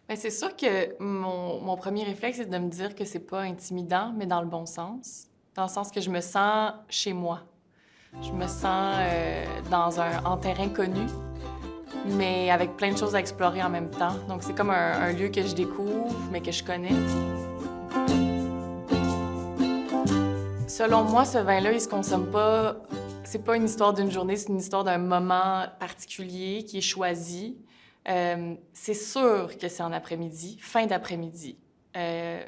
Ben, c'est sûr que mon premier réflexe, c'est de me dire que c'est pas intimidant, mais dans le bon sens. Dans le sens que je me sens chez moi. Je me sens en terrain connu, mais avec plein de choses à explorer en même temps. Donc, c'est comme un lieu que je découvre, mais que je connais. Selon moi, ce vin-là, il se consomme pas. C'est pas une histoire d'une journée, c'est une histoire d'un moment particulier qui est choisi. C'est sûr que c'est en après-midi, fin d'après-midi. Euh,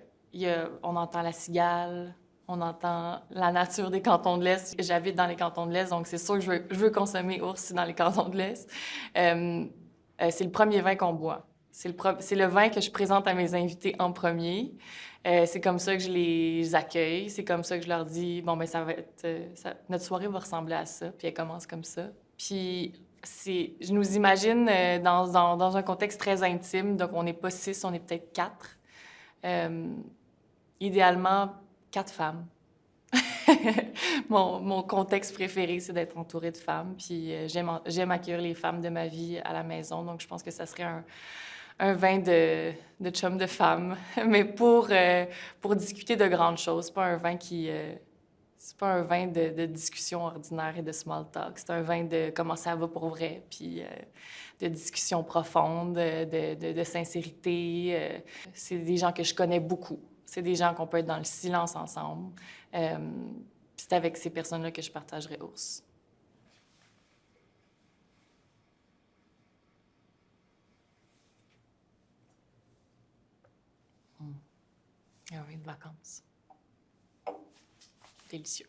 on entend la cigale, on entend la nature des cantons de l'Est. J'habite dans les cantons de l'Est, donc c'est sûr que je veux consommer ours dans les cantons de l'Est. C'est le premier vin qu'on boit. C'est le vin que je présente à mes invités en premier. C'est comme ça que je les accueille. C'est comme ça que je leur dis, bon, ben ça va être... notre soirée va ressembler à ça. Puis elle commence comme ça. Puis je nous imagine dans un contexte très intime. Donc, on n'est pas 6, on est peut-être 4. Idéalement, 4 femmes. Mon contexte préféré, c'est d'être entourée de femmes. Puis j'aime accueillir les femmes de ma vie à la maison. Donc, je pense que ça serait un vin de chum de femme, mais pour discuter de grandes choses. C'est pas un vin c'est pas un vin de discussion ordinaire et de small talk. C'est un vin de comment ça va pour vrai, puis de discussion profonde, de sincérité. C'est des gens que je connais beaucoup. C'est des gens qu'on peut être dans le silence ensemble. Puis c'est avec ces personnes-là que je partagerai Ours. Un vin de vacances. Délicieux.